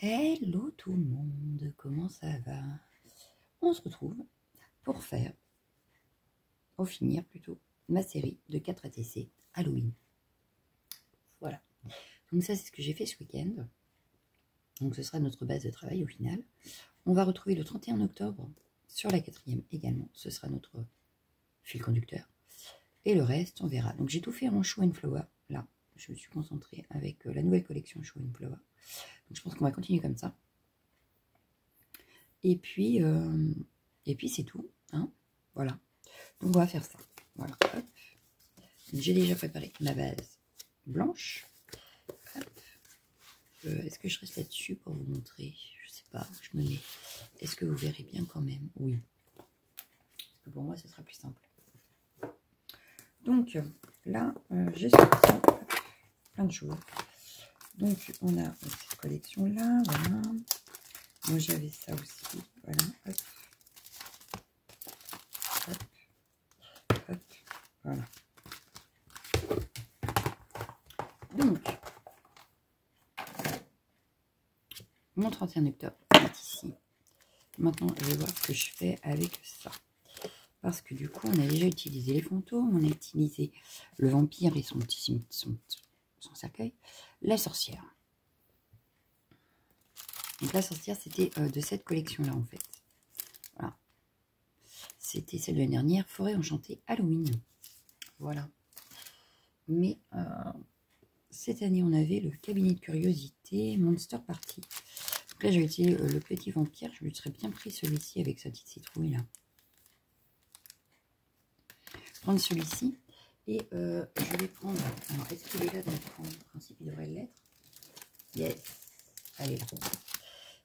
Hello tout le monde, comment ça va? On se retrouve pour faire, pour finir plutôt, ma série de 4 ATC Halloween. Voilà, donc ça c'est ce que j'ai fait ce week-end. Donc ce sera notre base de travail au final. On va retrouver le 31 octobre sur la 4e également, ce sera notre fil conducteur. Et le reste, on verra. Donc j'ai tout fait en Show and Flower, là. Je me suis concentrée avec la nouvelle collection Show and Flower. Donc je pense qu'on va continuer comme ça. Et puis c'est tout, hein, voilà. Donc on va faire ça, voilà. J'ai déjà préparé ma base blanche. Est-ce que je reste là-dessus pour vous montrer? Je sais pas, je me mets. Est-ce que vous verrez bien quand même? Oui. Parce que pour moi, ce sera plus simple. Donc là, j'ai sorti plein de choses. Donc on a cette collection-là, voilà. Moi j'avais ça aussi, voilà. Hop. Hop. Hop. Voilà. Donc, mon 31 octobre est ici. Maintenant, je vais voir ce que je fais avec ça. Parce que du coup, on a déjà utilisé les fantômes, on a utilisé le vampire et son cercueil, la sorcière. Donc la sorcière, c'était de cette collection-là, en fait. Voilà. C'était celle de l'année dernière, Forêt enchantée Halloween. Voilà. Mais cette année, on avait le cabinet de curiosité, Monster Party. Donc là, j'ai utilisé le petit vampire. Je lui serais bien pris celui-ci avec sa petite citrouille, là. Prendre celui-ci. Et je vais prendre... Alors, est-ce qu'il est là dans le principe, il devrait l'être. Yes. Allez, là.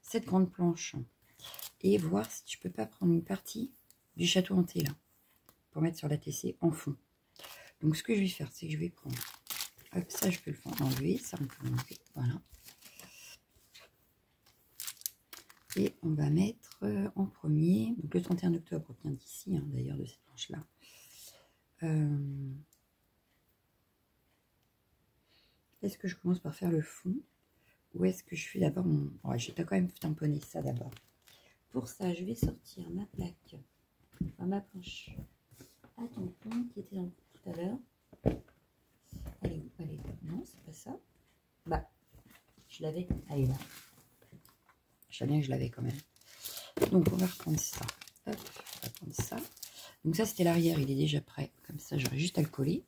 Cette grande planche. Et voir si tu peux pas prendre une partie du château hanté, là. Pour mettre sur la TC en fond. Donc, ce que je vais faire, c'est que je vais prendre... Hop, ça, je peux le enlever. Ça, on peut l'enlever. Voilà. Et on va mettre en premier... Donc, le 31 octobre vient d'ici, hein, d'ailleurs, de cette planche-là. Est-ce que je commence par faire le fond ou est-ce que je fais d'abord mon... Ouais, je vais quand même tamponner ça d'abord. Pour ça, je vais sortir ma plaque, enfin, ma planche à tampon qui était dans tout à l'heure. Elle est où? Elle est là. Non, c'est pas ça. Bah, je l'avais. Elle est là. Je sais bien que je l'avais quand même. Donc, on va reprendre ça. Hop, on va prendre ça. Donc, ça, c'était l'arrière. Il est déjà prêt. Comme ça, j'aurai juste à le coller.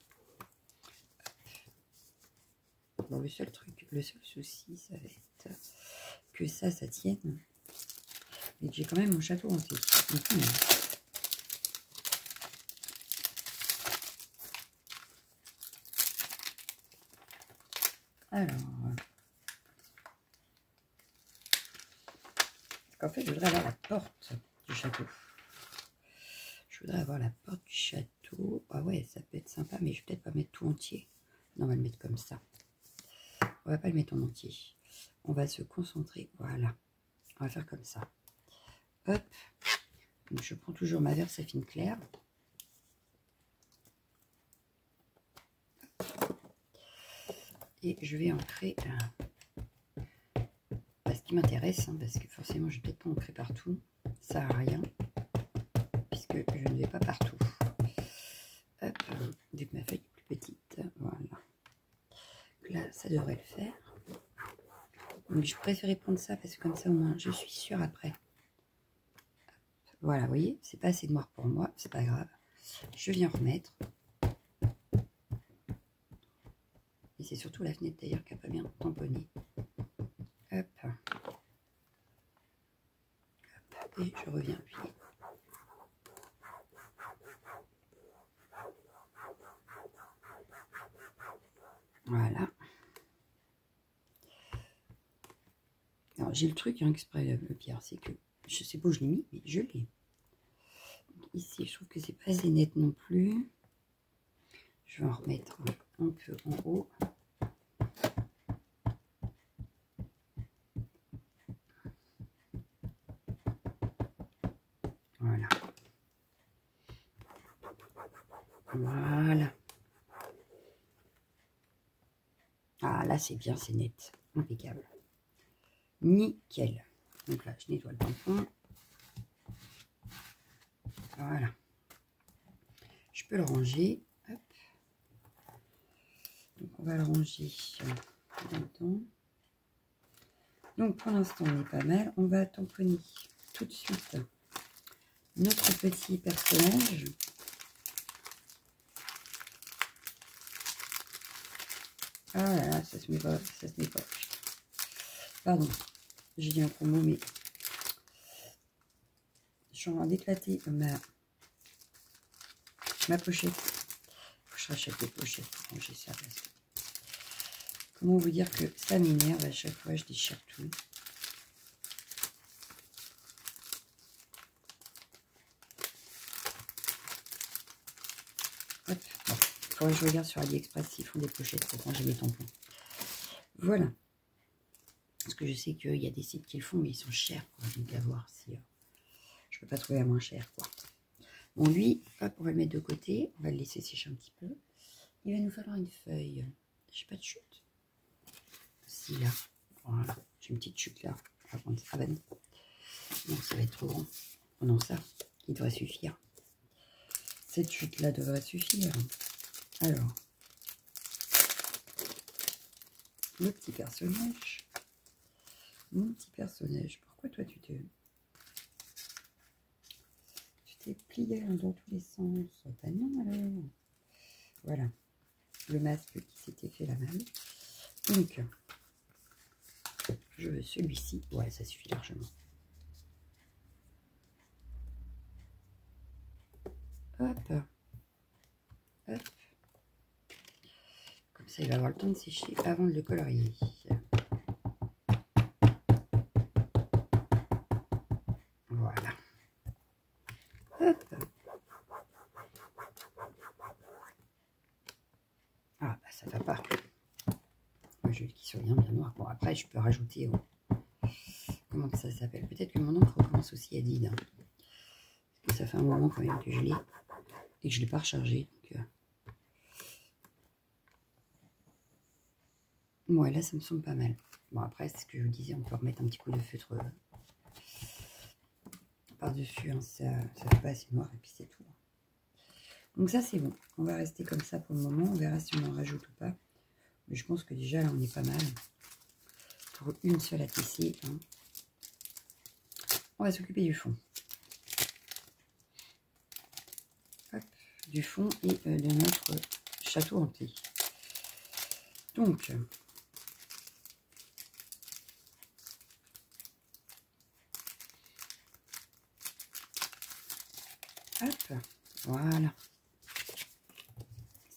Bon, le seul souci, ça va être que ça tienne. Et que j'ai quand même mon château hanté. Alors, en fait, je voudrais avoir la porte du château. Je voudrais avoir la porte du château. Ah ouais, ça peut être sympa, mais je vais peut-être pas mettre tout entier. Non, on va le mettre comme ça. On va pas le mettre en entier. On va se concentrer. Voilà. On va faire comme ça. Hop. Donc, je prends toujours ma Versafine claire. Et je vais ancrer ce qui m'intéresse, hein, parce que forcément, je vais peut-être pas ancrer partout. Ça sert à rien, puisque je ne vais pas partout. Hop, vu que ma feuille est plus petite, voilà. Là, ça devrait le faire. Donc, je préférais prendre ça parce que comme ça, au moins, je suis sûre après. Voilà, vous voyez, c'est pas assez noir pour moi, c'est pas grave. Je viens remettre. Et c'est surtout la fenêtre d'ailleurs qui n'a pas bien tamponné. Hop. Hop. Et je reviens appuyer. Voilà. Alors j'ai le truc hein, exprès le pire, c'est que je sais pas où je l'ai mis, mais je l'ai. Ici, je trouve que c'est pas assez net non plus. Je vais en remettre un peu en haut. Voilà. Voilà. Ah là, c'est bien, c'est net. Impeccable. Nickel. Donc là, je nettoie le tampon. Voilà. Je peux le ranger. Hop. Donc on va le ranger là-dedans. Donc pour l'instant, on est pas mal. On va tamponner tout de suite notre petit personnage. Ah là là, ça se met pas, ça se met pas. Pardon, j'ai dit un gros mot, mais je suis en train d'éclater ma pochette. Faut que je rachète des pochettes pour ranger ça. Parce que... Comment vous dire que ça m'énerve à chaque fois, je déchire tout. Hop, bon. Faudrait que je regarde sur AliExpress s'ils font des pochettes pour ranger mes tampons. Voilà. Parce que je sais qu'il y a des sites qui le font, mais ils sont chers, quoi. Donc à voir si je peux pas trouver à moins cher, quoi. Bon, lui, hop, on va le mettre de côté. On va le laisser sécher un petit peu. Il va nous falloir une feuille. J'ai pas de chute. Si, là. Voilà. J'ai une petite chute là. On va prendre ça. Ah ben non. Non, ça va être trop grand. Prenons ça. Il devrait suffire. Cette chute là devrait suffire. Alors. Le petit personnage. Mon petit personnage. Pourquoi toi tu t'es plié dans tous les sens? Bah non alors. Voilà. Le masque qui s'était fait la malle. Donc, je veux celui-ci. Ouais, ça suffit largement. Hop. Hop. Comme ça, il va avoir le temps de sécher avant de le colorier. Voilà. Hop. Ah, bah ça va pas. Moi, je veux qu'il soit bien noir. Bon, après, je peux rajouter... comment que ça s'appelle? Peut-être que mon encre commence aussi à dire. Parce que ça fait un moment quand même que je l'ai. Et que je ne l'ai pas rechargé. Donc, ouais, là, ça me semble pas mal. Bon, après, c'est ce que je vous disais, on peut remettre un petit coup de feutre par-dessus. Hein, ça ne fait pas assez noir et puis c'est tout. Donc ça, c'est bon. On va rester comme ça pour le moment. On verra si on en rajoute ou pas. Mais je pense que déjà, là, on est pas mal. Pour une seule à tisser. Hein. On va s'occuper du fond. Hop, du fond et de notre château hanté. Donc... hop, voilà.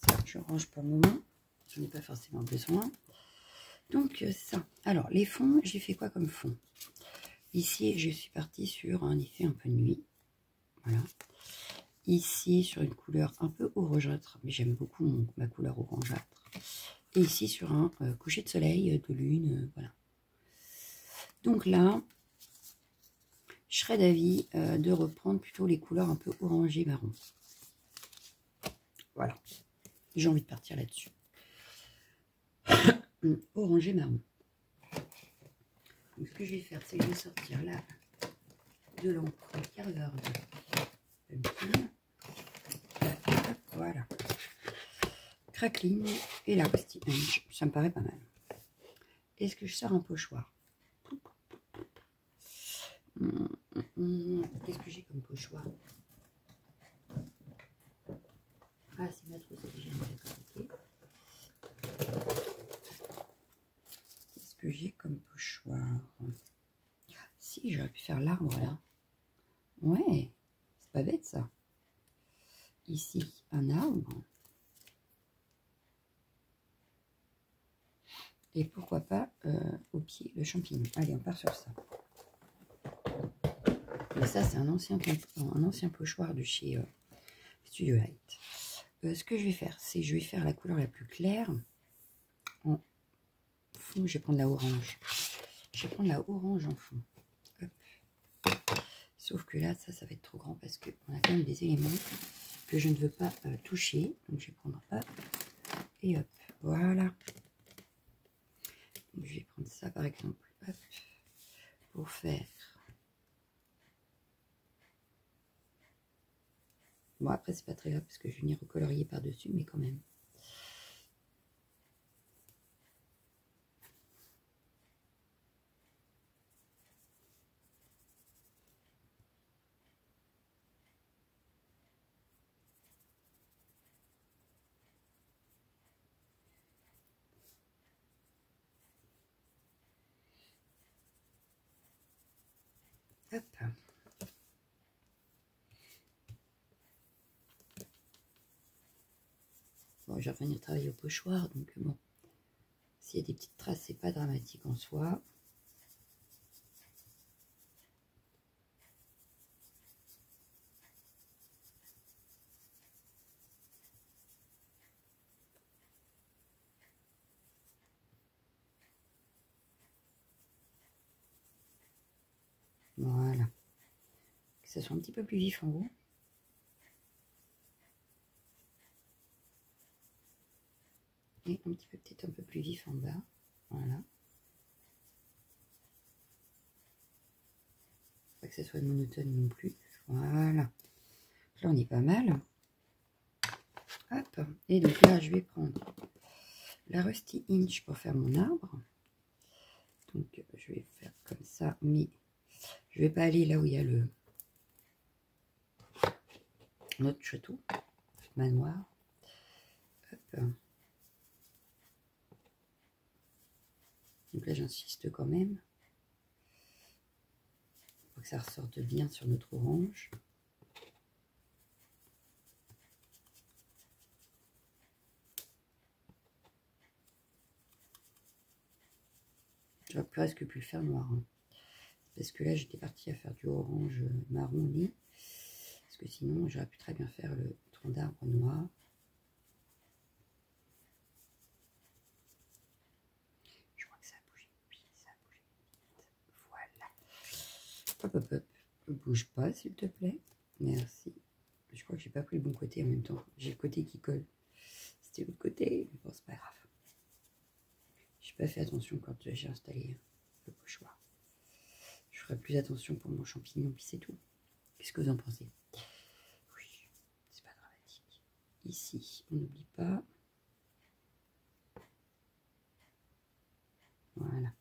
Ça, je range pour le moment. Je n'ai pas forcément besoin. Donc, ça. Alors, les fonds, j'ai fait quoi comme fond? Ici, je suis partie sur un effet un peu nuit. Voilà. Ici, sur une couleur un peu orangeâtre. Mais j'aime beaucoup ma couleur orangeâtre. Et ici, sur un coucher de soleil, de lune. Voilà. Donc là, je serais d'avis de reprendre plutôt les couleurs un peu orangé marron. Voilà. J'ai envie de partir là-dessus. Orangé marron. Donc, ce que je vais faire, c'est que je vais sortir là de l'encre Carver de Pumpkin. Voilà. Crackling et la Rusty Punch. Ça me paraît pas mal. Est-ce que je sors un pochoir? Qu'est-ce que j'ai comme pochoir? Ah, c'est ma trousse d'hygiène. Qu'est-ce que j'ai comme pochoir? Si, j'aurais pu faire l'arbre là. Ouais, c'est pas bête ça. Ici, un arbre. Et pourquoi pas au pied le champignon. Allez, on part sur ça. Et ça, c'est un ancien pochoir de chez Studio Light. Ce que je vais faire, c'est que je vais faire la couleur la plus claire en fond. Je vais prendre la orange. Je vais prendre la orange en fond. Hop. Sauf que là, ça va être trop grand parce qu'on a quand même des éléments que je ne veux pas toucher. Donc, je vais prendre hop et hop. Voilà. Donc, je vais prendre ça par exemple. Hop. pour faire... Bon, après, c'est pas très grave parce que je vais venir recolorier par-dessus, mais quand même. Hop. Bon, je vais revenir travailler au pochoir, donc bon, s'il y a des petites traces, c'est pas dramatique en soi. Voilà. Que ça soit un petit peu plus vif en haut. Et un petit peu, peut-être un peu plus vif en bas. Voilà. Pas que ça soit monotone non plus. Voilà. Là, on est pas mal. Hop. Et donc là, je vais prendre la Rusty Inch pour faire mon arbre. Donc, je vais faire comme ça, mais je vais pas aller là où il y a le notre château, manoir. Hop. Donc là, j'insiste quand même pour que ça ressorte bien sur notre orange. J'aurais presque pu le faire noir. Hein. Parce que là, j'étais partie à faire du orange marronné. Parce que sinon, j'aurais pu très bien faire le tronc d'arbre noir. Je crois que ça a bougé. Oui, ça a bougé. Voilà. Hop, hop, hop. Ne bouge pas, s'il te plaît. Merci. Je crois que j'ai pas pris le bon côté en même temps. J'ai le côté qui colle. C'était l'autre côté. Mais bon, c'est pas grave. J'ai pas fait attention quand j'ai installé le pochoir. Je ferai plus attention pour mon champignon, puis c'est tout. Qu'est-ce que vous en pensez? Oui, c'est pas dramatique. Ici, on n'oublie pas. Voilà.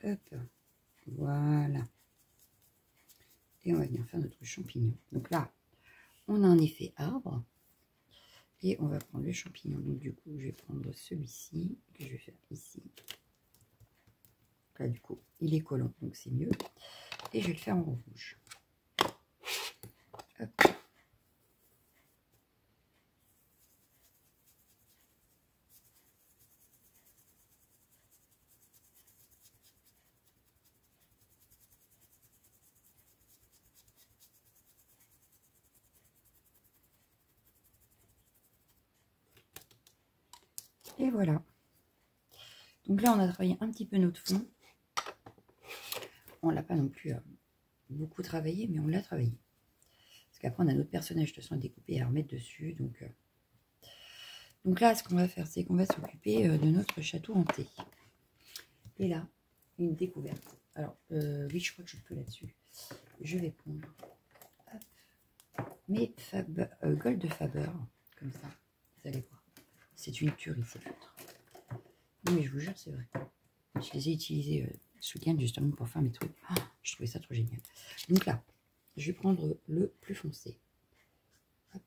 Hop. Voilà. Et on va venir faire notre champignon. Donc là, on a un effet arbre. Et on va prendre le champignon. Donc du coup, je vais prendre celui-ci, que je vais faire ici. Là, du coup, il est collant, donc c'est mieux. Et je vais le faire en rouge. Hop. Et voilà. Donc là, on a travaillé un petit peu notre fond. On l'a pas non plus beaucoup travaillé, mais on l'a travaillé. Parce qu'après, on a notre personnage de soin découpé à remettre dessus. Donc là, ce qu'on va faire, c'est qu'on va s'occuper de notre château hanté. Et là, une découverte. Alors, oui, je crois que je peux là-dessus. Je vais prendre mes Gold de Faber, comme ça. Vous allez voir. C'est une tuerie, ces feutres. Non, mais je vous jure, c'est vrai. Je les ai utilisés ce week-end justement pour faire mes trucs. Oh, je trouvais ça trop génial. Donc là, je vais prendre le plus foncé. Hop.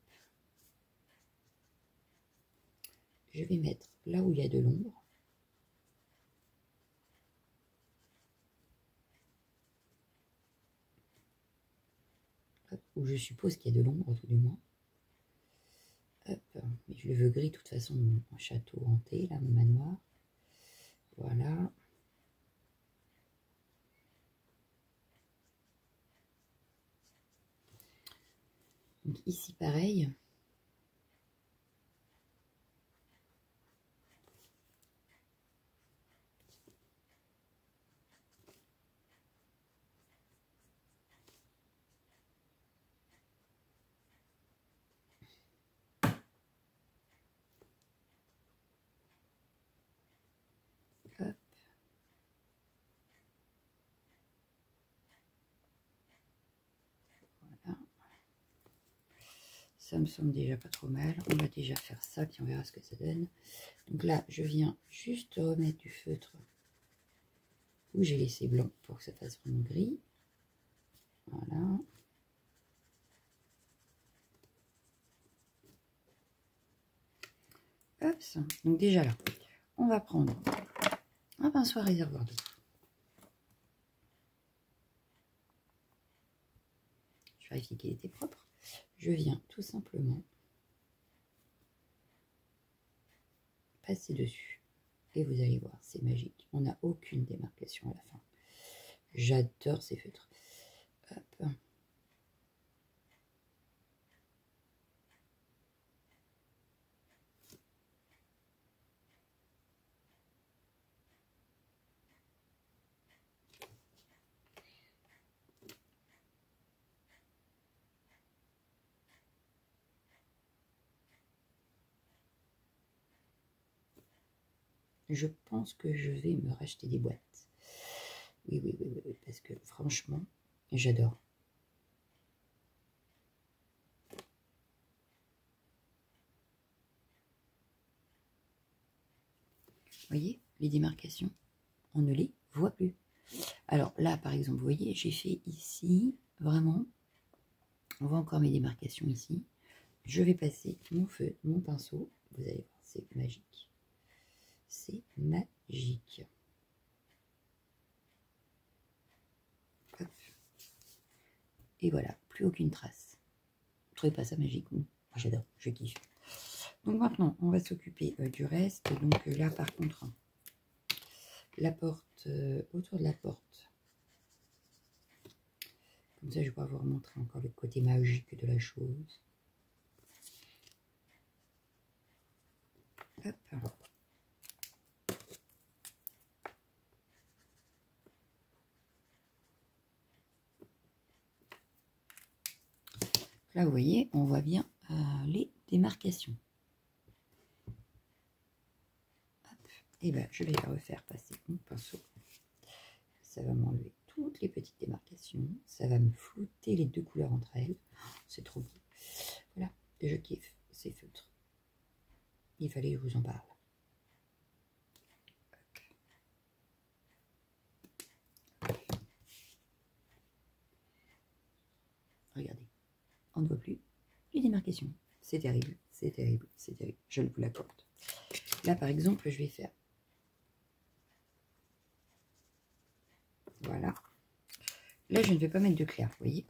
Je vais mettre là où il y a de l'ombre. Où je suppose qu'il y a de l'ombre, tout du moins. Hop. Mais je le veux gris, de toute façon, mon château hanté, là, mon manoir. Voilà. Donc ici, pareil. Hop. Ça me semble déjà pas trop mal. On va déjà faire ça, puis on verra ce que ça donne. Donc là, je viens juste remettre du feutre où j'ai laissé blanc pour que ça fasse vraiment gris. Voilà. Hop, donc déjà là, on va prendre un pinceau à réservoir d'eau. Je vérifie qu'il était propre. Je viens tout simplement passer dessus. Et vous allez voir, c'est magique. On n'a aucune démarcation à la fin. J'adore ces feutres. Hop. Je pense que je vais me racheter des boîtes. Oui, parce que franchement, j'adore. Vous voyez, les démarcations, on ne les voit plus. Alors là, par exemple, vous voyez, j'ai fait ici, vraiment, on voit encore mes démarcations ici. Je vais passer mon feu, mon pinceau. Vous allez voir, c'est magique. C'est magique. Hop. Et voilà, plus aucune trace. Vous trouvez pas ça magique? Moi, j'adore, je kiffe. Donc maintenant, on va s'occuper du reste. Donc là, par contre, la porte, autour de la porte. Comme ça, je vais pouvoir vous remontrer encore le côté magique de la chose. Hop. Là, vous voyez, on voit bien les démarcations. Hop. Et bien, je vais refaire passer mon pinceau. Ça va m'enlever toutes les petites démarcations. Ça va me flouter les deux couleurs entre elles. C'est trop beau. Voilà, je kiffe ces feutres. Il fallait que je vous en parle. Regardez, on ne voit plus les démarcations. C'est terrible, c'est terrible, c'est terrible. Je vous l'accorde. Là, par exemple, je vais faire. Voilà. Là, je ne vais pas mettre de clair, vous voyez.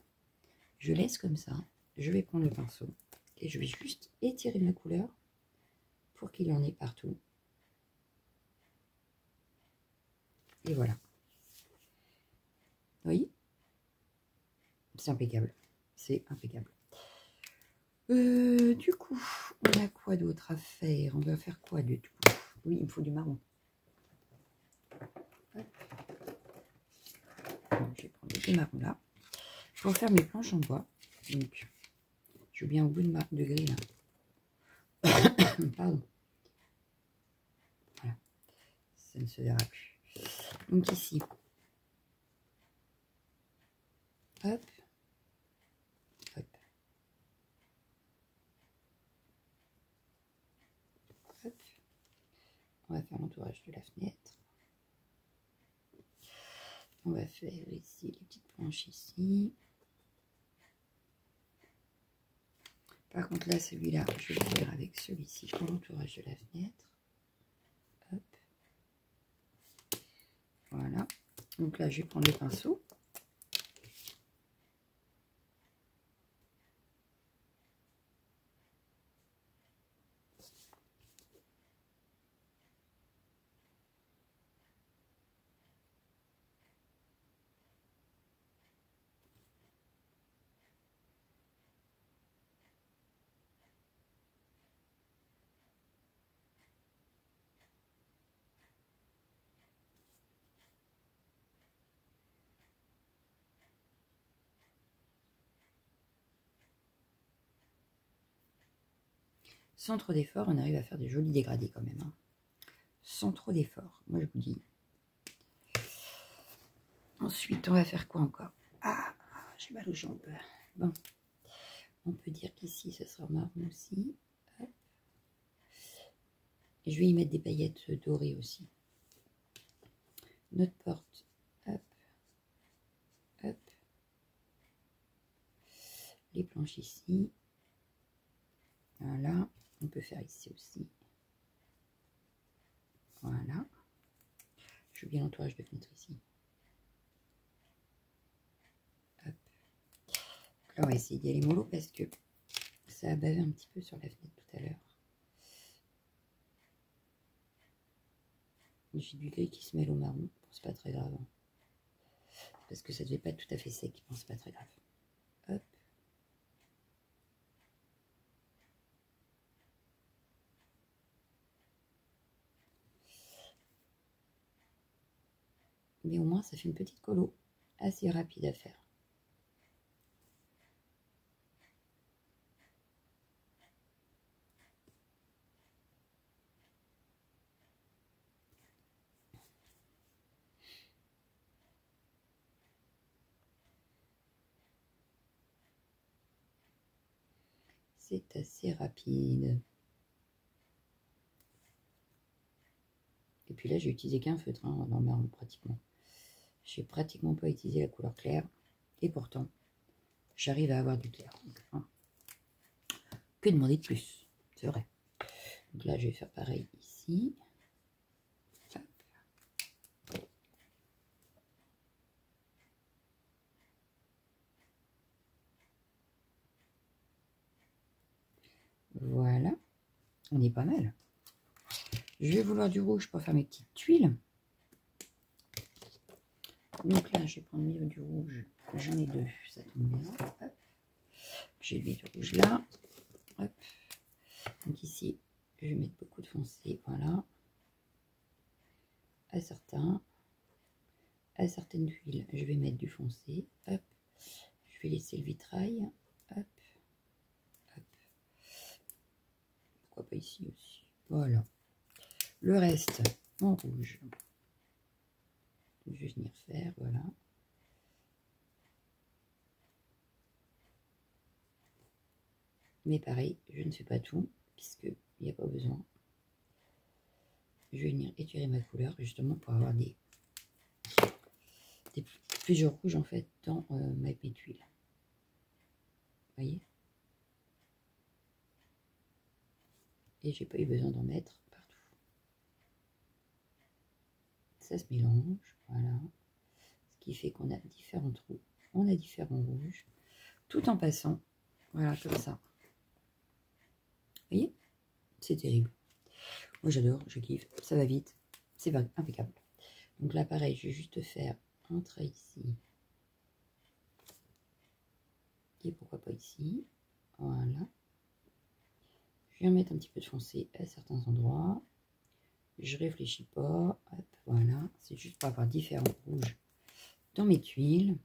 Je laisse comme ça. Je vais prendre le pinceau et je vais juste étirer ma couleur pour qu'il y en ait partout. Et voilà. Vous voyez? C'est impeccable. C'est impeccable. Du coup, on a quoi d'autre à faire? On va faire quoi du tout? Oui, il me faut du marron. Hop. Donc, je vais prendre des marrons là. Pour faire mes planches en bois. Donc, je veux bien au bout de gris là. Pardon. Voilà. Ça ne se verra plus. Donc ici. Hop. Hop. Hop. On va faire l'entourage de la fenêtre. On va faire ici les petites planches ici. Par contre là, celui-là, je vais le faire avec celui-ci pour l'entourage de la fenêtre. Hop. Voilà. Donc là, je vais prendre le pinceau. Sans trop d'effort, on arrive à faire des jolis dégradés quand même. Hein. Sans trop d'effort, moi je vous dis. Ensuite, on va faire quoi encore? Ah, j'ai mal aux jambes. Bon, On peut dire qu'ici, ce sera marron aussi. Hop. Et je vais y mettre des paillettes dorées aussi. Notre porte. Hop. Hop. Les planches ici. Voilà. On peut faire ici aussi. Voilà. Je veux bien l'entourage de fenêtre ici. Hop. Donc là, on va essayer d'y aller mollo parce que ça a bavé un petit peu sur la fenêtre tout à l'heure. J'ai du gris qui se mêle au marron. Bon, c'est pas très grave. Hein. Parce que ça devait pas être tout à fait sec. Bon, c'est pas très grave. Hop. Mais au moins, ça fait une petite colo assez rapide à faire. C'est assez rapide. Et puis là, j'ai utilisé qu'un feutre hein, dans le marron pratiquement. J'ai pratiquement pas utilisé la couleur claire. Et pourtant, j'arrive à avoir du clair. Donc, hein, que demander de plus? C'est vrai. Donc là, je vais faire pareil ici. Hop. Voilà. On est pas mal. Je vais vouloir du rouge pour faire mes petites tuiles. Donc là, je vais prendre mieux du rouge. J'en ai deux, ça tombe bien. Hop. J'ai mis du rouge là. Hop. Donc ici, je vais mettre beaucoup de foncé. Voilà. À certaines tuiles, je vais mettre du foncé. Hop. Je vais laisser le vitrail. Hop. Hop. Pourquoi pas ici aussi? Voilà. Le reste en rouge. Je vais venir faire, voilà. Mais pareil, je ne fais pas tout, puisqu'il n'y a pas besoin. Je vais venir étirer ma couleur, justement, pour avoir des plusieurs rouges, en fait, dans mes tuiles. Vous voyez? Et j'ai pas eu besoin d'en mettre partout. Ça se mélange, voilà. Ce qui fait qu'on a différents trous, on a différents rouges, tout en passant, voilà, comme ça. Vous voyez? C'est terrible. Moi j'adore, je kiffe, ça va vite, c'est impeccable. Donc là pareil, je vais juste faire un trait ici. Et pourquoi pas ici. Voilà. Je viens mettre un petit peu de foncé à certains endroits. Je réfléchis pas. Hop, voilà. C'est juste pour avoir différents rouges dans mes tuiles.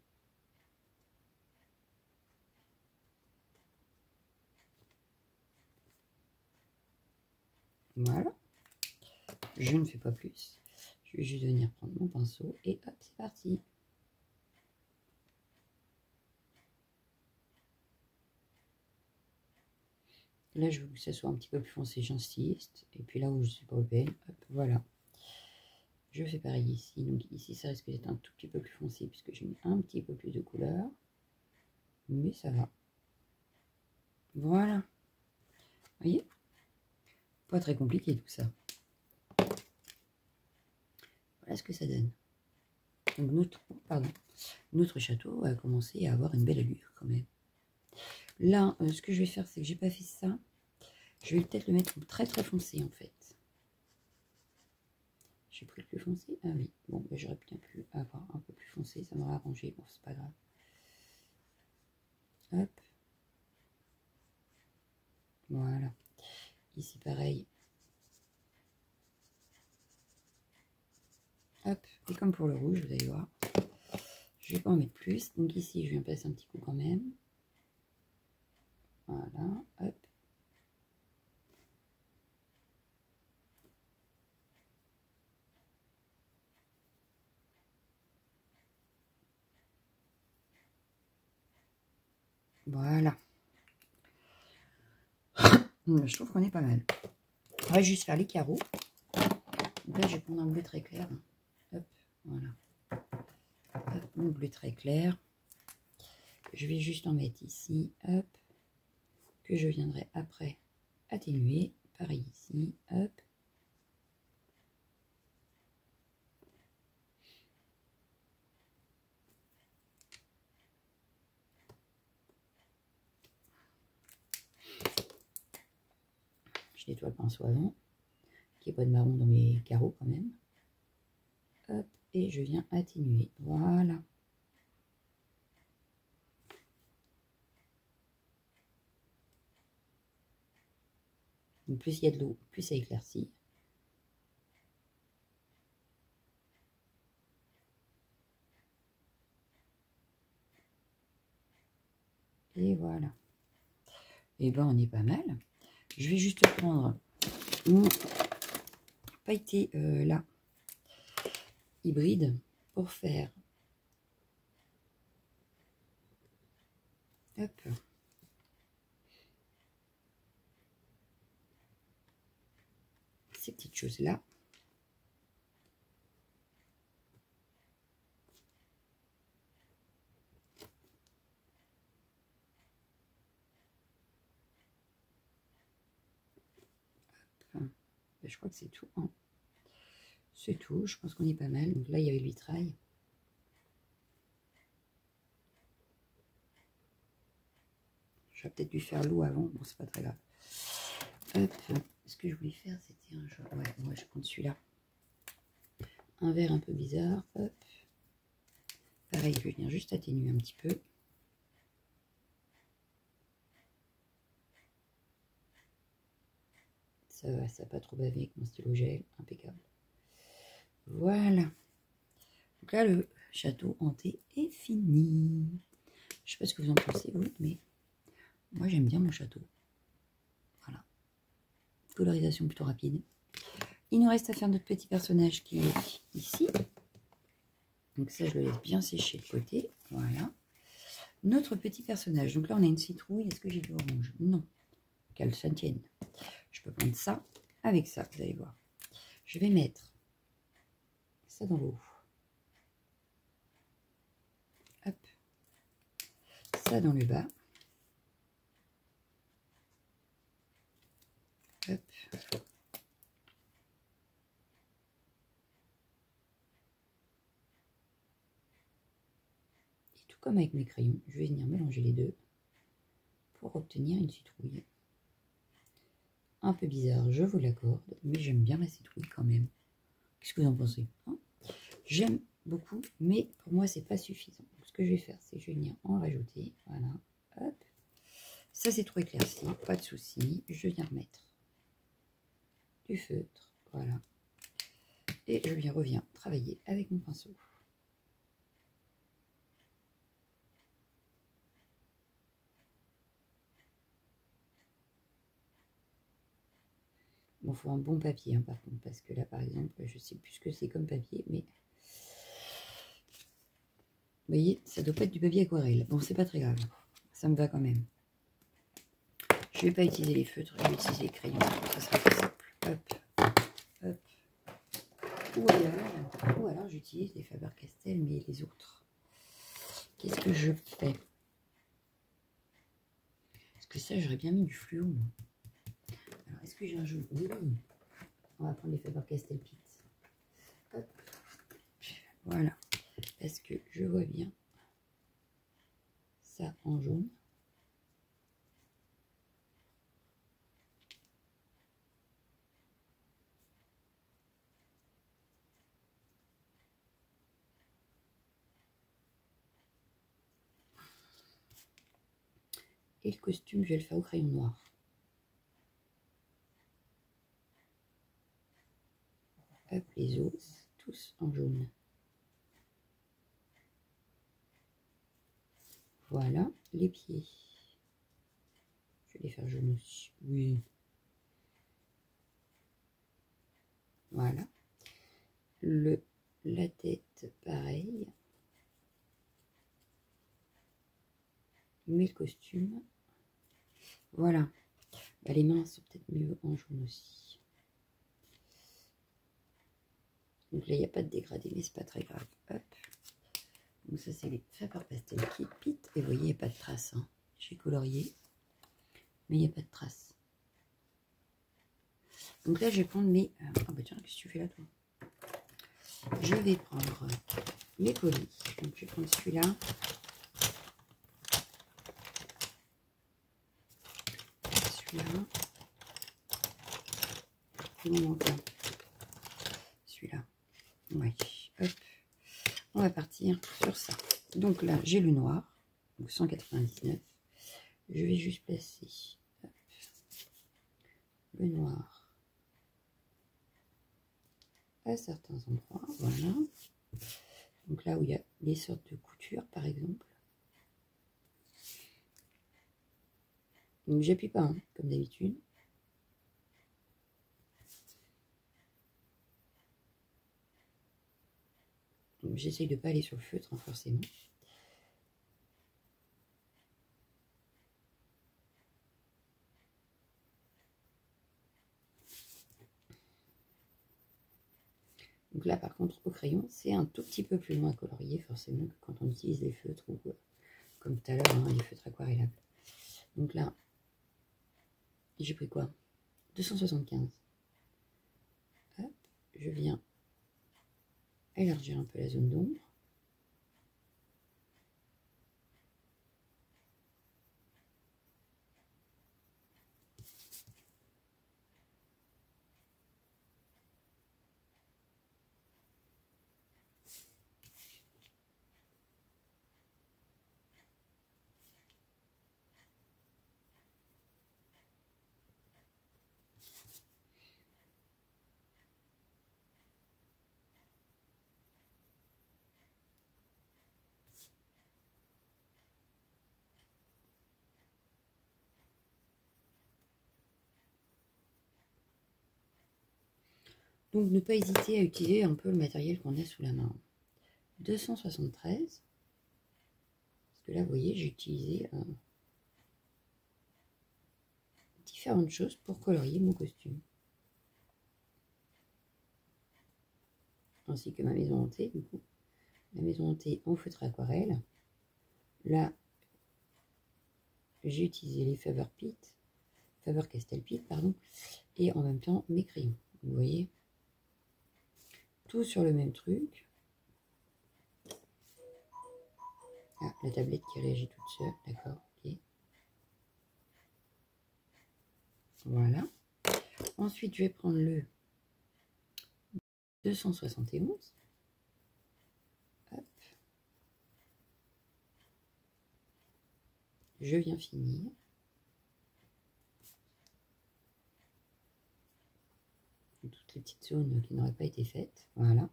Voilà. Je ne fais pas plus. Je vais juste venir prendre mon pinceau et hop, c'est parti. Là, je veux que ça soit un petit peu plus foncé, j'insiste. Et puis là où je suis pas européenne, hop, voilà. Je fais pareil ici. Donc ici, ça risque d'être un tout petit peu plus foncé puisque j'ai mis un petit peu plus de couleur. Mais ça va. Voilà. Vous voyez? Pas très compliqué tout ça. Voilà ce que ça donne. Donc notre château a commencé à avoir une belle allure quand même. Là, ce que je vais faire, c'est que j'ai pas fait ça. Je vais peut-être le mettre très très foncé en fait. J'ai pris le plus foncé. Ah oui, bon, ben, j'aurais bien pu avoir un peu plus foncé, ça m'aurait arrangé. Bon, c'est pas grave. Hop. Voilà. Ici, pareil. Hop. Et comme pour le rouge, vous allez voir. Je vais pas en mettre plus. Donc ici, je viens passer un petit coup quand même. Voilà. Hop. Voilà. Je trouve qu'on est pas mal. On va juste faire les carreaux. Donc là, je vais prendre un bleu très clair. Hop, voilà. Hop, mon bleu très clair. Je vais juste en mettre ici. Hop. Que je viendrai après atténuer. Pareil ici. Hop. Je nettoie le pinceau avant. Qu'il n'y ait pas de marron dans mes carreaux quand même. Hop. Et je viens atténuer. Voilà. Donc plus il y a de l'eau, plus ça éclaircit. Et voilà. Et ben on est pas mal. Je vais juste prendre mon pailleté là, hybride, pour faire hop, ces petites choses là. Je crois que c'est tout. Hein. C'est tout. Je pense qu'on est pas mal. Donc là, il y avait le vitrail. J'aurais peut-être dû faire l'eau avant. Bon, c'est pas très grave. Hop. Ce que je voulais faire, c'était un genre. Ouais, moi, je prends celui-là. Un vert un peu bizarre. Hop. Pareil, je vais venir juste atténuer un petit peu. Ça va, ça n'a pas trop bavé avec mon stylo gel. Impeccable. Voilà. Donc là, le château hanté est fini. Je sais pas ce que vous en pensez, vous, mais moi, j'aime bien mon château. Voilà. Colorisation plutôt rapide. Il nous reste à faire notre petit personnage qui est ici. Donc ça, je le laisse bien sécher de côté. Voilà. Notre petit personnage. Donc là, on a une citrouille. Est-ce que j'ai du orange? Non. Qu'elle se tienne. Je peux prendre ça avec ça, vous allez voir. Je vais mettre ça dans l'eau. Hop. Ça dans le bas. Hop. Et tout comme avec mes crayons, je vais venir mélanger les deux pour obtenir une citrouille. Un peu bizarre, je vous l'accorde, mais j'aime bien la citrouille quand même. Qu'est-ce que vous en pensez, hein? J'aime beaucoup, mais pour moi, c'est pas suffisant. Donc, ce que je vais faire, c'est que je vais venir en rajouter. Voilà. Hop. Ça, c'est trop éclairci, pas de souci. Je viens remettre du feutre. Voilà. Et je reviens travailler avec mon pinceau. Bon, il faut un bon papier, hein, par contre, parce que là, par exemple, je sais plus ce que c'est comme papier, mais vous voyez, ça doit pas être du papier aquarelle. Bon, c'est pas très grave, ça me va quand même. Je vais pas utiliser les feutres, je vais utiliser les crayons, ça sera plus simple. Hop, hop. Ou alors j'utilise les Faber-Castell, mais les autres. Qu'est-ce que je fais? Est-ce que ça, j'aurais bien mis du fluo? Alors, est-ce que j'ai un jaune? Oui. On va prendre les Faber-Castell Pit. Hop. Voilà. Parce que je vois bien ça en jaune. Et le costume, je vais le faire au crayon noir. Hop, les os, tous en jaune. Voilà, les pieds. Je vais les faire jaunes aussi. Oui. Voilà. La tête, pareil. Mais le costume. Voilà. Bah, les mains, c'est peut-être mieux en jaune aussi. Donc là, il n'y a pas de dégradé, mais c'est pas très grave. Hop. Donc ça, c'est les Faber-Castell Kit Pit. Et vous voyez, il n'y a pas de traces. Hein. J'ai colorié, mais il n'y a pas de traces. Donc là, je vais prendre mes... Ah bah tiens, qu'est-ce que tu fais là, toi? Je vais prendre mes colis. Donc je vais prendre celui-là. Celui-là. Celui-là. Ouais. Hop. On va partir sur ça. Donc là, j'ai le noir. Donc 199. Je vais juste placer hop, le noir à certains endroits. Voilà. Donc là où il y a les sortes de coutures, par exemple. Donc j'appuie pas, hein, comme d'habitude. J'essaye de ne pas aller sur le feutre, hein, forcément. Donc là, par contre, au crayon, c'est un tout petit peu plus loin à colorier, forcément, que quand on utilise les feutres, ou comme tout à l'heure, hein, les feutres aquarellables. Donc là, j'ai pris quoi? 275. Hop, je viens élargir un peu la zone d'ombre. Donc, ne pas hésiter à utiliser un peu le matériel qu'on a sous la main. 273. Parce que là, vous voyez, j'ai utilisé différentes choses pour colorier mon costume. Ainsi que ma maison hantée, du coup. La maison hantée en feutre aquarelle. Là, j'ai utilisé les Faber-Castell Pit, pardon. Et en même temps, mes crayons. Vous voyez, tout sur le même truc. Ah, la tablette qui réagit toute seule, d'accord, ok. Voilà. Ensuite, je vais prendre le 271. Hop. Je viens finir. Toutes les petites zones qui n'auraient pas été faites. Voilà.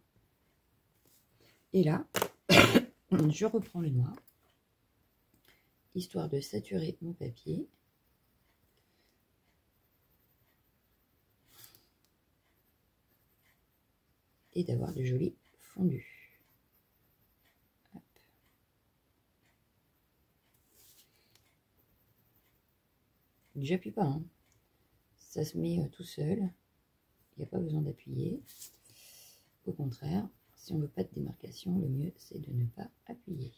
Et là, je reprends le noir, histoire de saturer mon papier. Et d'avoir de jolis fondus. J'appuie pas, hein. Ça se met tout seul. Il n'y a pas besoin d'appuyer. Au contraire, si on ne veut pas de démarcation, le mieux c'est de ne pas appuyer.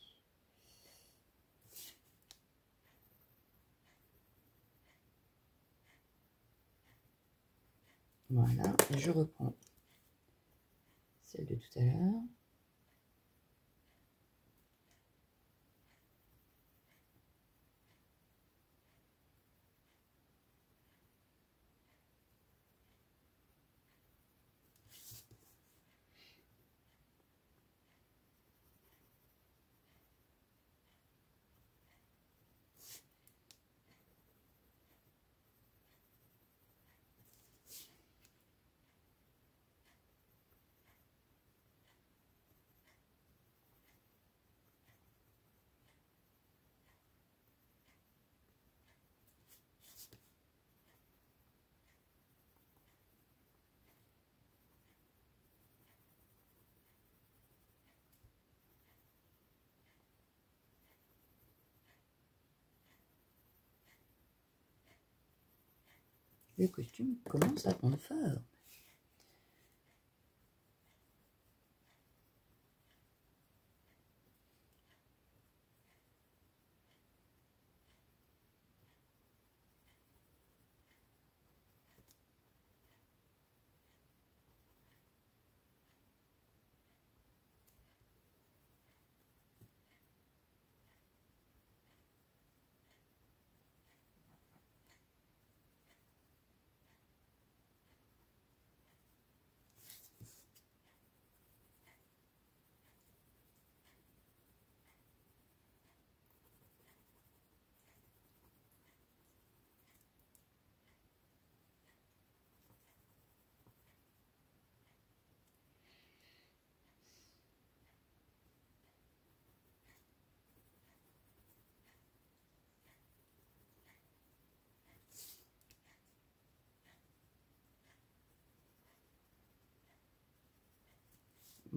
Voilà, je reprends celle de tout à l'heure. Le costume commence à prendre forme.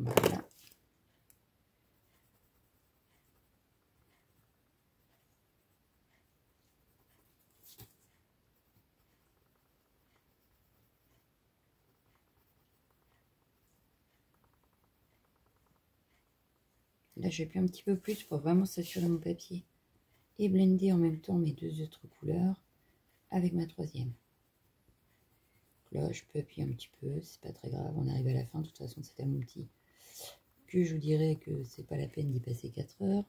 Voilà. Là, j'appuie un petit peu plus pour vraiment saturer mon papier et blender en même temps mes deux autres couleurs avec ma troisième. Là, je peux appuyer un petit peu, c'est pas très grave, on arrive à la fin. De toute façon, c'est tellement petit que je vous dirais que c'est pas la peine d'y passer 4 heures.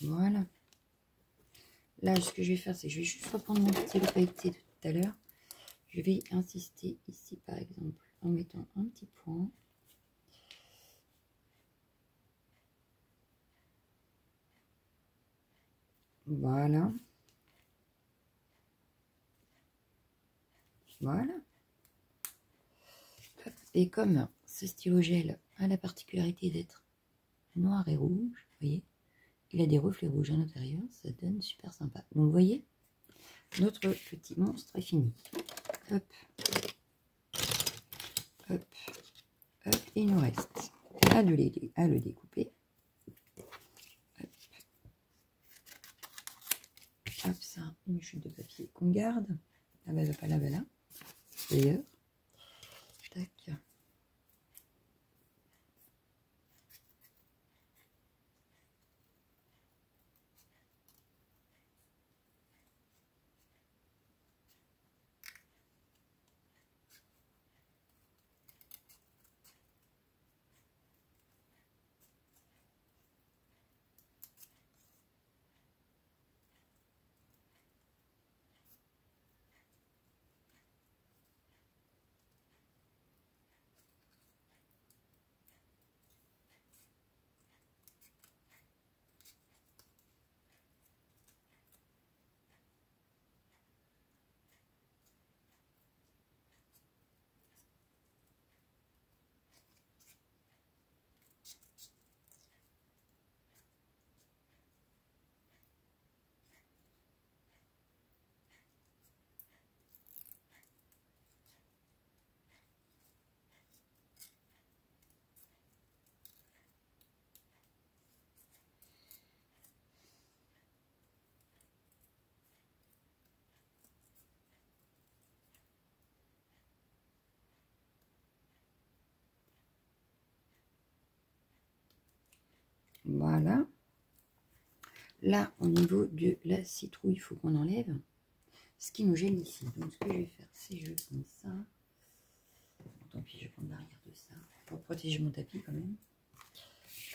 Voilà. Là, ce que je vais faire, c'est que je vais juste reprendre mon stylo pailleté de tout à l'heure. Je vais insister ici, par exemple, en mettant un petit point. Voilà. Voilà. Hop. Et comme ce stylo gel a la particularité d'être noir et rouge, vous voyez, il a des reflets rouges à l'intérieur, ça donne super sympa. Donc, vous voyez, notre petit monstre est fini. Hop. Hop. Hop. Et il nous reste à le découper. Hop. Hop, ça, une chute de papier qu'on garde. Ah bah, pas là, voilà. D'ailleurs. Tac. Voilà. Là, au niveau de la citrouille, il faut qu'on enlève ce qui nous gêne ici. Donc, ce que je vais faire, c'est je prends ça. Tant pis, je vais prendre l'arrière de ça pour protéger mon tapis quand même.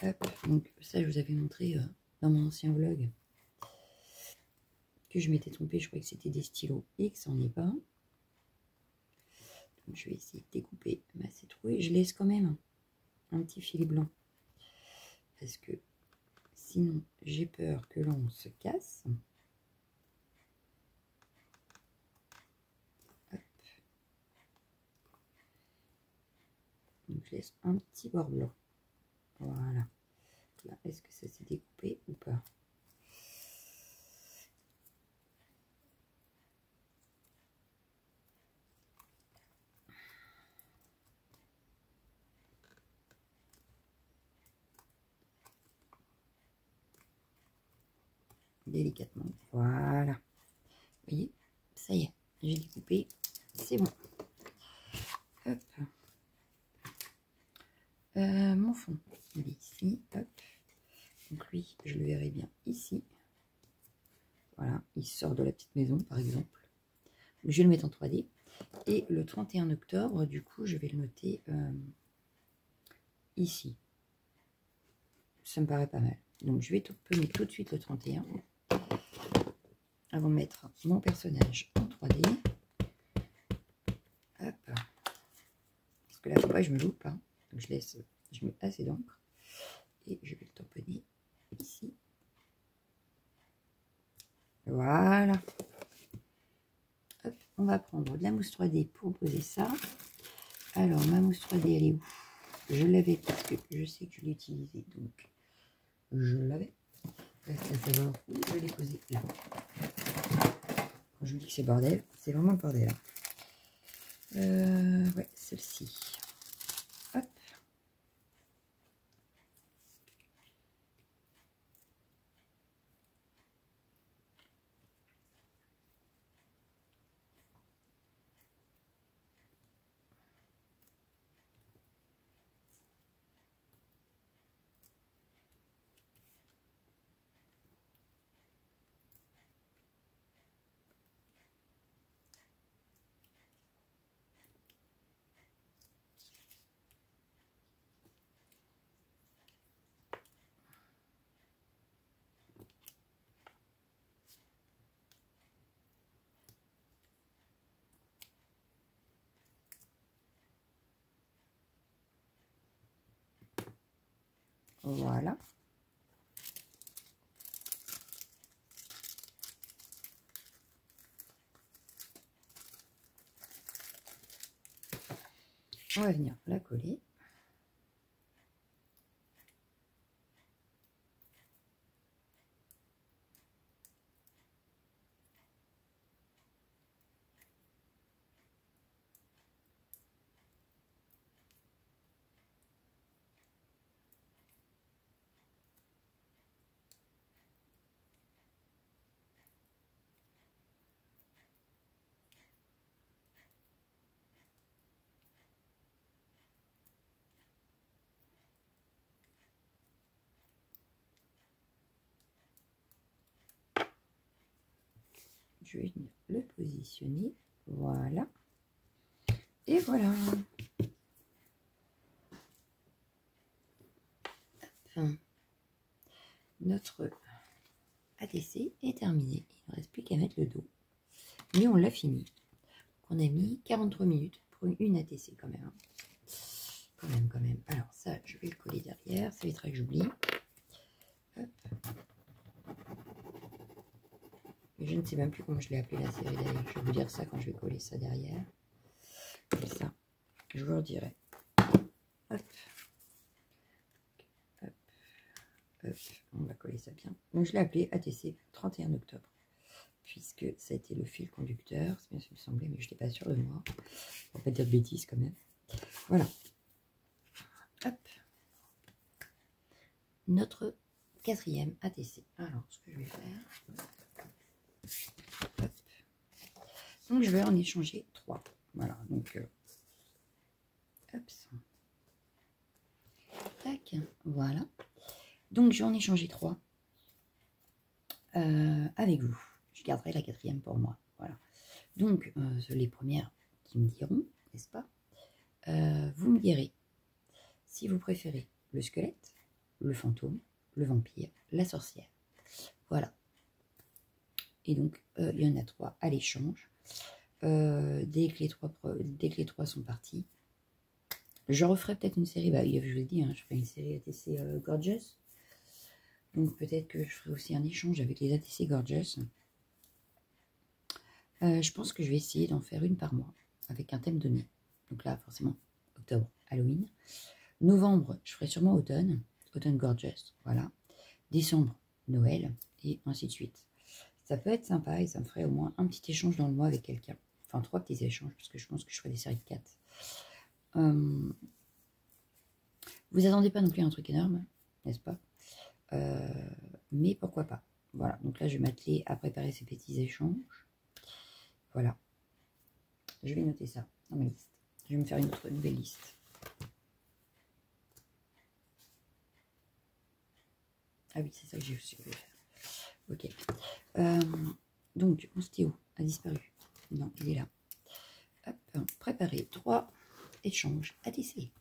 Hop. Donc, ça, je vous avais montré dans mon ancien vlog que je m'étais trompée. Je croyais que c'était des stylos et que ça n'en est pas. Donc, je vais essayer de découper ma citrouille. Je laisse quand même un petit filet blanc parce que sinon, j'ai peur que l'on se casse. Hop. Donc, je laisse un petit bord blanc. Voilà. Là, est-ce que ça s'est découpé ou pas? Délicatement. Voilà. Vous voyez, ça y est, j'ai découpé. C'est bon. Hop. Mon fond, il est ici. Hop. Donc lui, je le verrai bien ici. Voilà, il sort de la petite maison, par exemple. Je vais le mettre en 3D. Et le 31 octobre, du coup, je vais le noter ici. Ça me paraît pas mal. Donc, je vais tourner tout de suite le 31 avant de mettre mon personnage en 3D. Hop. Parce que là, il ne faut pas que je me loupe. Hein. Donc, je mets assez d'encre. Et je vais le tamponner ici. Voilà. Hop, on va prendre de la mousse 3D pour poser ça. Alors, ma mousse 3D, elle est où? Je l'avais parce que je sais que je l'ai utilisée. Donc, je l'avais. Reste à savoir où je l'ai posée. Là. Quand je vous dis que c'est bordel, c'est vraiment le bordel. Ouais, celle-ci. Hop. Voilà. On va venir la coller. Je vais venir le positionner. Voilà. Et voilà. Enfin, notre ATC est terminé. Il ne reste plus qu'à mettre le dos. Mais on l'a fini. On a mis 43 minutes pour une ATC quand même. Quand même. Alors ça, je vais le coller derrière. Ça évitera que j'oublie. Je ne sais même plus comment je l'ai appelé la série d'ailleurs. Je vais vous dire ça quand je vais coller ça derrière. Comme ça, je vous redirai. Hop. Hop. Hop. On va coller ça bien. Donc je l'ai appelé ATC 31 octobre. Puisque ça a été le fil conducteur. C'est bien ce qui me semblait, mais je n'étais pas sûre de moi. Pour pas dire de bêtises quand même. Voilà. Hop. Notre 4e ATC. Alors, ce que je vais faire... Hop. Donc, je vais en échanger 3. Voilà, donc... hop. Tac, voilà. Donc, je vais en échanger 3 avec vous. Je garderai la 4e pour moi. Voilà. Donc, les premières qui me diront, n'est-ce pas, vous me direz si vous préférez le squelette, le fantôme, le vampire, la sorcière. Voilà. Et donc, il y en a 3 à l'échange. Dès que les 3 sont partis, je referai peut-être une série. Bah, je vous ai dit, hein, je ferai une série ATC Gorgeous. Donc, peut-être que je ferai aussi un échange avec les ATC Gorgeous. Je pense que je vais essayer d'en faire une par mois avec un thème donné. Donc là, forcément, octobre. Halloween. Novembre, je ferai sûrement automne. Autumn Gorgeous, voilà. Décembre, Noël, et ainsi de suite. Ça peut être sympa et ça me ferait au moins un petit échange dans le mois avec quelqu'un. Enfin, 3 petits échanges, parce que je pense que je ferai des séries de 4. Vous attendez pas non plus un truc énorme, n'est-ce pas? Mais pourquoi pas. Voilà, donc là, je vais m'atteler à préparer ces petits échanges. Voilà. Je vais noter ça dans ma liste. Je vais me faire une nouvelle liste. Ah oui, c'est ça que j'ai aussi voulu faire. Ok. Donc, mon stylo a disparu. Non, il est là. Hop, préparer 3 échanges ATC.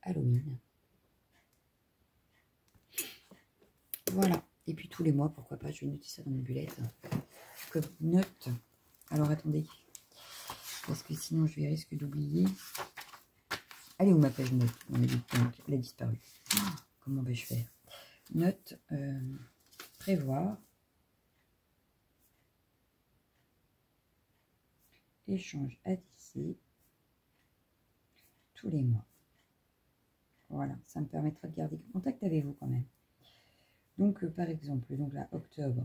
Halloween. Voilà. Et puis tous les mois, pourquoi pas, je vais noter ça dans mes bullettes. Comme note. Alors attendez. Parce que sinon je vais risque d'oublier. Allez, où ma page note? On a dit donc, elle a disparu. Comment vais-je faire? Note, prévoir. Échange ATC. Tous les mois. Voilà, ça me permettra de garder contact avec vous quand même. Donc, par exemple, donc là, octobre,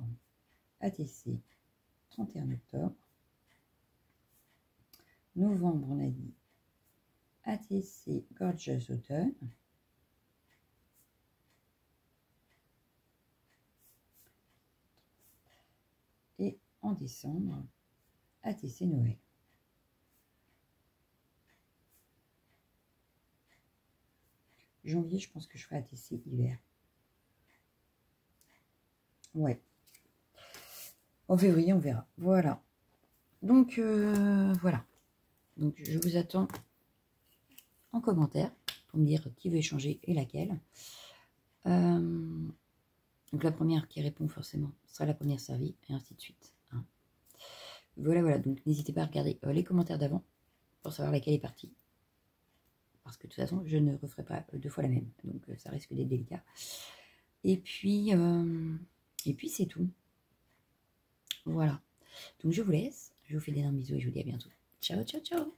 ATC, 31 octobre. Novembre, on a dit ATC Gorgeous Autumn. Et en décembre, ATC Noël. Janvier, je pense que je ferai ATC hiver. Ouais. En février, on verra. Voilà. Donc, voilà. Donc, je vous attends en commentaire pour me dire qui veut échanger et laquelle. Donc, la première qui répond forcément sera la première servie et ainsi de suite. Hein. Voilà, voilà. Donc, n'hésitez pas à regarder les commentaires d'avant pour savoir laquelle est partie. Parce que de toute façon, je ne referai pas 2 fois la même. Donc, ça risque d'être délicat. Et puis c'est tout. Voilà. Donc, je vous laisse. Je vous fais d'énormes bisous et je vous dis à bientôt. Ciao, ciao, ciao.